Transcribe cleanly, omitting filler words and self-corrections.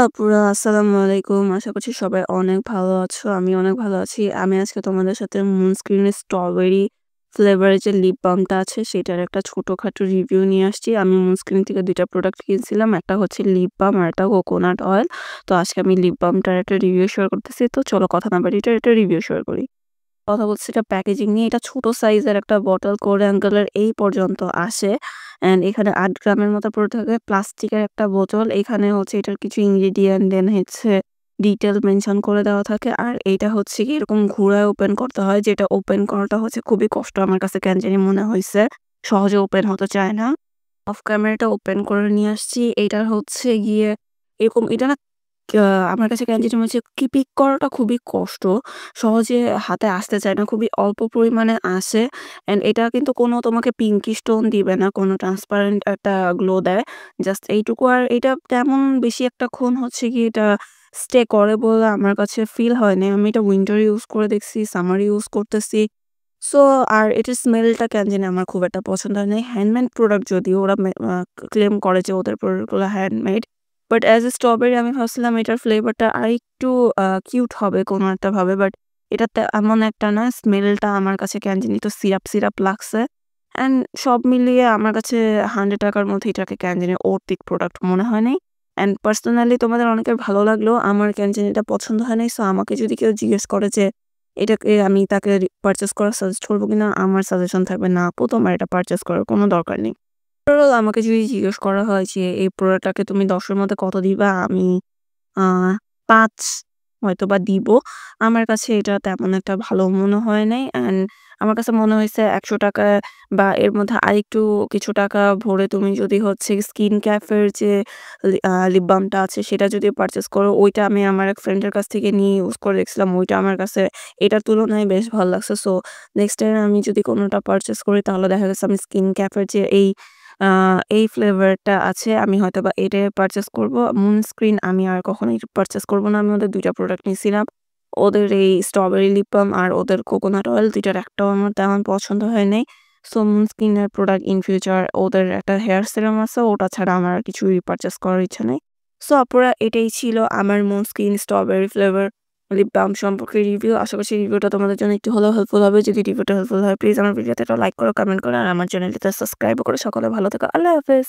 আপুরা আসসালামু আলাইকুম। আশা করছি সবাই অনেক ভালো আছো। আমি অনেক ভালো আছি। আমি আজকে তোমাদের সাথে মুনস্ক্রিনের স্ট্রবেরি ফ্লেভারের যে লিপ বামটা আছে সেটার একটা ছোটখাটো রিভিউ নিয়ে আসছি। আমি মুনস্ক্রিন থেকে ২ টা প্রোডাক্ট কিনছিলাম। একটা হচ্ছে লিপ বাম আর একটা কোকোনাট অয়েল। তো আজকে আমি লিপ বামটার একটা রিভিউ শেয়ার করতেছি। তো চলো কথা না বাড়িয়ে এটার একটা রিভিউ শেয়ার করি। কথা বলছি এটা প্যাকেজিং নিয়ে। এটা ছোট সাইজের একটা বটল কোরিয়ান কালার এই পর্যন্ত আসে। অ্যান্ড এখানে ৮ গ্রামের মতো পড়ে থাকে। প্লাস্টিকের একটা বোতল। এখানে হচ্ছে এটার কিছু ইনগ্রিডিয়েন্ট দেন হচ্ছে ডিটেইল মেনশন করে দেওয়া থাকে। আর এইটা হচ্ছে গিয়ে এরকম ঘুরায় ওপেন করতে হয়, যেটা ওপেন করাটা হচ্ছে খুবই কষ্ট আমার কাছে কেন জানি মনে হইছে। সহজে ওপেন হতে চায় না। অফ ক্যামেরাটা ওপেন করে নিয়ে আসছি। এইটার হচ্ছে গিয়ে এরকম এটা না আ আমার কাছে কেন জানি মনে হচ্ছে কি পিক করাটা খুবই কষ্ট। সহজে হাতে আসতে চায় না। খুবই অল্প পরিমাণে আসে। অ্যান্ড এটা কিন্তু কোনো তোমাকে পিঙ্কিশ টোন দিবে না। কোনো ট্রান্সপারেন্ট একটা গ্লো দেয়। জাস্ট এইটুকু। আর এটা তেমন বেশি একটাক্ষণ হচ্ছে গিয়ে এটা স্টে করে বলে আমার কাছে ফিল হয়নি। আমি এটা উইন্টার ইউজ করে দেখছি, সামার ইউজ করতেছি। সো আর এটার স্মেলটা কেন জানি আমার খুব একটা পছন্দ হয় নাই। হ্যান্ডমেড প্রোডাক্ট যদিও ওরা ক্লেম করে যে ওদের প্রোডাক্টগুলো handmade. But as a strawberry আমি ভাবছিলাম এটার ফ্লেভারটা আরেকটু কিউট হবে কোনো একটা ভাবে। বাট এটাতে এমন একটা না, স্মেলটা আমার কাছে কেন জানি একটু সিরাপ লাগছে। অ্যান্ড সব মিলিয়ে আমার কাছে ৳100 র মধ্যে এটাকে কেন জানি অর্থিক প্রোডাক্ট মনে হয় নাই। অ্যান্ড পার্সোনালি তোমাদের অনেকের ভালো লাগলেও আমার কেন জানি এটা পছন্দ হয় নাই। সো আমাকে যদি কেউ জিজ্ঞেস করে যে এটাকে আমি তাকে পারচেজ করা সাজেস্ট করব কিনা? আমার সাজেশন থাকবে, "না আপু তোমার এটা পারচেজ করার কোনো দরকার নেই।" ওভারঅল আমাকে যদি জিজ্ঞেস করা হয় যে এই প্রোডাক্টটাকে তুমি ১০ এর মধ্যে কত দিবা? আমি আ ৫ হয়তোবা দিব। আমার কাছে এটা তেমন একটা ভালো মনে হয় নাই। অ্যান্ড আমার কাছে মনে হইছে ৳১০০ বা এর মধ্যে আরেকটু কিছু টাকা ভরে তুমি যদি হচ্ছে স্কিন ক্যাফের যে লিপ বামটা আছে সেটা যদি পারচেজ করো, ওইটা আমি আমার এক ফ্রেন্ডের কাছ থেকে নিয়ে ইউজ করে দেখছিলাম। ওইটা আমার কাছে এটার তুলনায় বেশ ভাল লাগছে। সো নেক্সট টাইম আমি যদি কোনোটা পারচেজ করি তাহলে দেখা গেছে আমি স্কিন ক্যাফের যে আ এই ফ্লেভারটা আছে আমি হয়তোবা এটাই পারচেজ করব। মুনস্ক্রিন আমি আর কখনোই পারচেজ করব না। আমি ওদের ২ টা প্রোডাক্ট নিছিলাম। ওদের এই স্ট্রবেরি লিপ বাম আর ওদের কোকোনাট অয়েল ২ টার একটাও আমার তেমন পছন্দ হয় নাই। সো মুনস্কিন এর প্রোডাক্ট ইন ফিউচার ওদের একটা হেয়ার সিরাম আছে, ওটা ছাড়া আমার আর কিছুই পারচেজ করার ইচ্ছা নেই। সো আপুরা এটাই ছিল আমার মুনস্কিন স্ট্রবেরি ফ্লেভার লিপ বাম সম্পর্কে রিভিউ। আশা করছি রিভিউটা তোমাদের জন্য একটু হলেও হেল্পফুল হবে। যদি রিভিউটা হেল্পফুল হয় প্লিজ আমার ভিডিওতে একটা লাইক করো, কমেন্ট করো আর আমার চ্যানেলটিতে সাবস্ক্রাইব করো। সকলে ভালো থেকো। আল্লাহ হাফেজ।